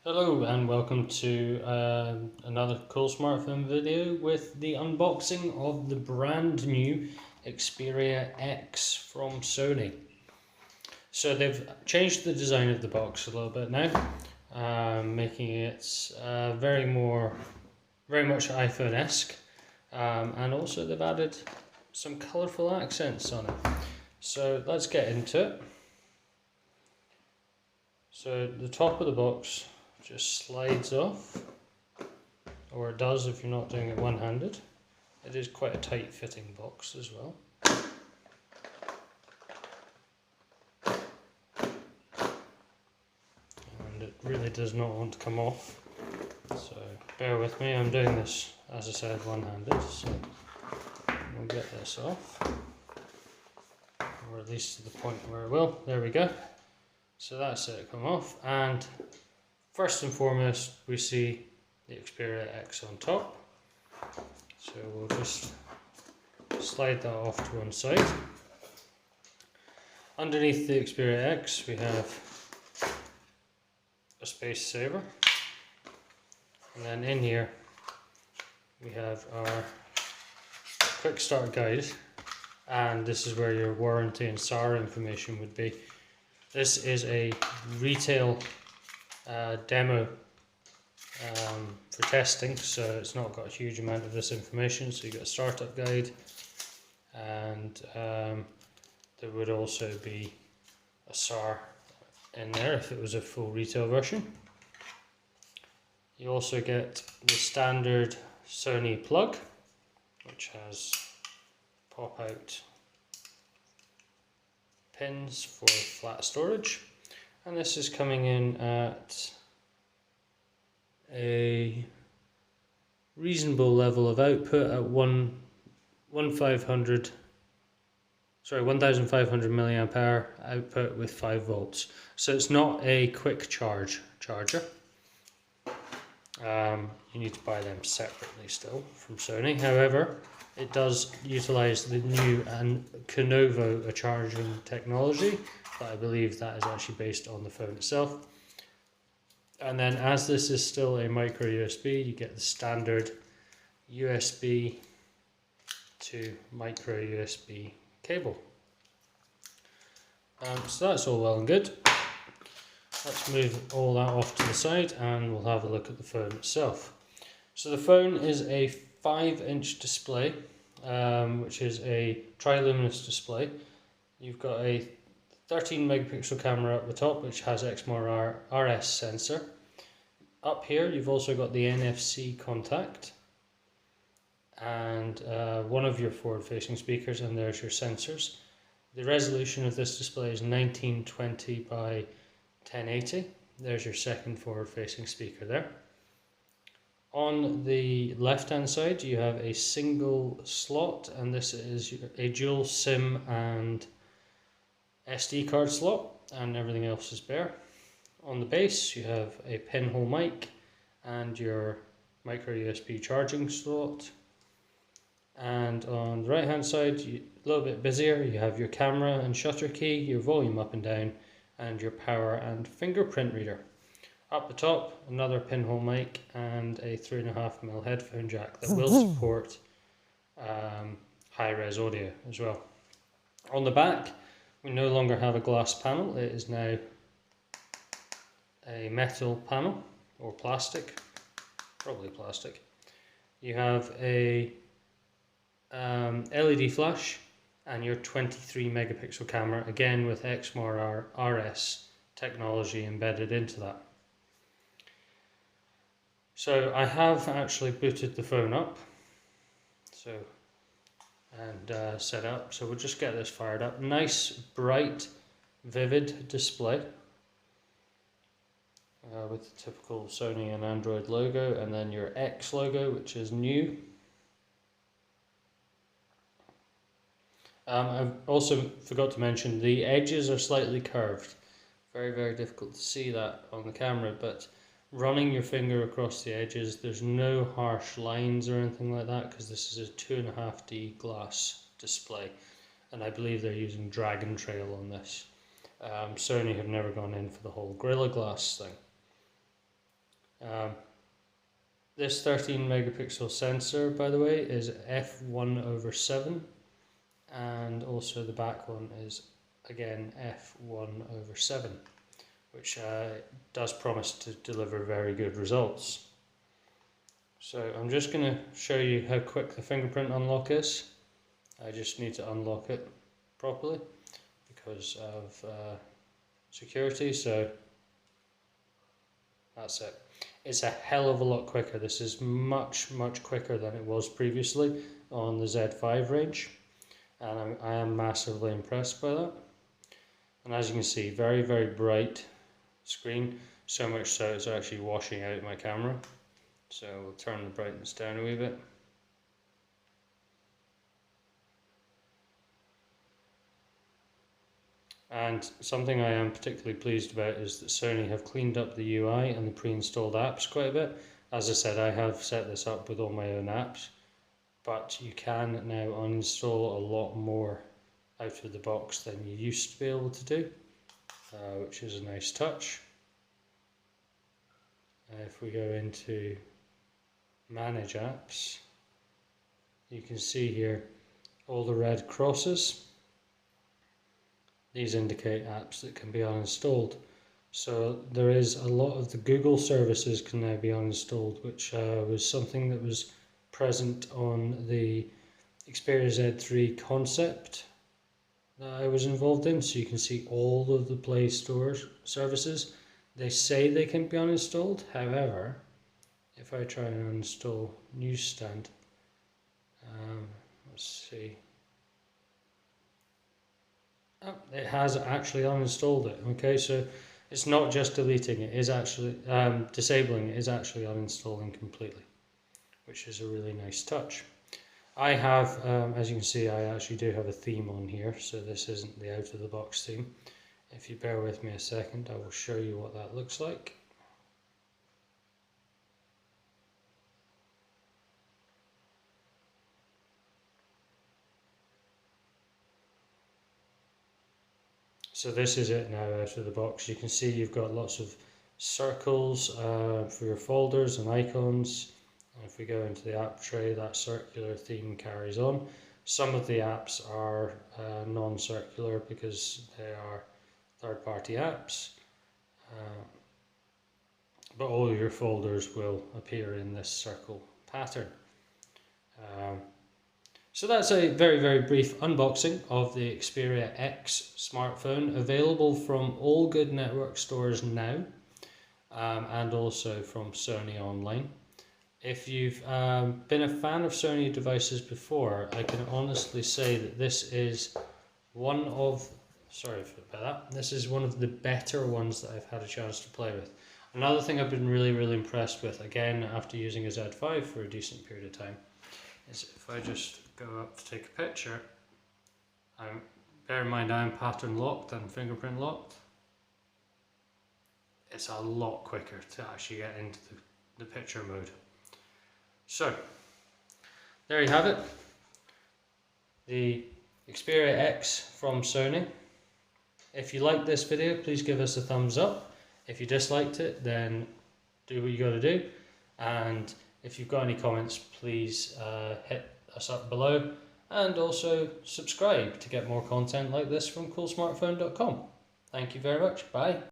Hello and welcome to another cool smartphone video with the unboxing of the brand new Xperia X from Sony. So they've changed the design of the box a little bit now, making it very much iPhone-esque, and also they've added some colourful accents on it. So let's get into it. So the top of the box just slides off, or it does if you're not doing it one-handed. It is quite a tight fitting box as well. And it really does not want to come off, so bear with me. I'm doing this, as I said, one-handed, so we'll get this off, or at least to the point where it will. There we go. So that's it, come off, and first and foremost we see the Xperia X on top. So we'll just slide that off to one side. Underneath the Xperia X we have a space saver, and then in here we have our quick start guide, and this is where your warranty and SAR information would be. This is a retail demo for testing, so it's not got a huge amount of this information. So you got a startup guide, and there would also be a SAR in there if it was a full retail version. You also get the standard Sony plug, which has pop-out pins for flat storage, and this is coming in at a reasonable level of output at 1500 milliamp hour output with 5 volts. So it's not a quick charger. You need to buy them separately still from Sony. However, it does utilize the new Canovo charging technology, but I believe that is actually based on the phone itself. And then, as this is still a micro USB, you get the standard USB to micro USB cable. So that's all well and good. Let's move all that off to the side and we'll have a look at the phone itself. So the phone is a 5-inch display, which is a triluminous display. You've got a 13 megapixel camera up the top, which has XMR RS sensor. Up here you've also got the NFC contact and one of your forward-facing speakers, and there's your sensors. The resolution of this display is 1920 by 1080. There's your second forward-facing speaker there. On the left-hand side you have a single slot, and this is a dual SIM and SD card slot, and everything else is bare. On the base you have a pinhole mic and your micro USB charging slot, and on the right hand side, a little bit busier, you have your camera and shutter key, your volume up and down, and your power and fingerprint reader. Up the top, another pinhole mic and a 3.5mm headphone jack that will support high-res audio as well. On the back, we no longer have a glass panel, it is now a metal panel, or plastic, probably plastic. You have a LED flash and your 23 megapixel camera, again with XMR RS technology embedded into that. So I have actually booted the phone up and set up, so we'll just get this fired up. Nice, bright, vivid display with the typical Sony and Android logo, and then your X logo, which is new. I've also forgot to mention the edges are slightly curved. Very difficult to see that on the camera, but running your finger across the edges, there's no harsh lines or anything like that, because this is a 2.5D glass display, and I believe they're using Dragon Trail on this. Sony have never gone in for the whole Gorilla Glass thing. This 13 megapixel sensor, by the way, is f1/7, and also the back one is again f1/7, which does promise to deliver very good results. So I'm just going to show you how quick the fingerprint unlock is. I just need to unlock it properly because of security, so that's it. It's a hell of a lot quicker. This is much quicker than it was previously on the Z5 range, and I am massively impressed by that. And as you can see, very bright screen, so much so it's actually washing out my camera. So we'll turn the brightness down a wee bit. And something I am particularly pleased about is that Sony have cleaned up the UI and the pre-installed apps quite a bit. As I said, I have set this up with all my own apps, but you can now uninstall a lot more out of the box than you used to be able to do, which is a nice touch. If we go into Manage Apps, you can see here all the red crosses. These indicate apps that can be uninstalled. So there is a lot of the Google services can now be uninstalled, which was something that was present on the Xperia Z3 concept that I was involved in. So you can see all of the Play Store services. They say they can be uninstalled. However, if I try and uninstall Newsstand, let's see. Oh, it has actually uninstalled it. Okay, so it's not just deleting it, is actually disabling it, is actually uninstalling completely, which is a really nice touch. I have, as you can see, I actually do have a theme on here, so this isn't the out of the box theme. If you bear with me a second, I will show you what that looks like. So this is it now out of the box. You can see you've got lots of circles for your folders and icons. And if we go into the app tray, that circular theme carries on. Some of the apps are non-circular because they are third-party apps. But all of your folders will appear in this circle pattern. So that's a very brief unboxing of the Xperia X smartphone, available from all good network stores now, and also from Sony online. If you've been a fan of Sony devices before, I can honestly say that this is one of, this is one of the better ones that I've had a chance to play with. Another thing I've been really impressed with, again after using a Z5 for a decent period of time, is if I just go up to take a picture, bear in mind I'm pattern locked and fingerprint locked, it's a lot quicker to actually get into the picture mode. So there you have it, the Xperia X from Sony. If you liked this video, please give us a thumbs up. If you disliked it, then do what you got to do, and if you've got any comments, please hit us up below, and also subscribe to get more content like this from coolsmartphone.com. Thank you very much. Bye.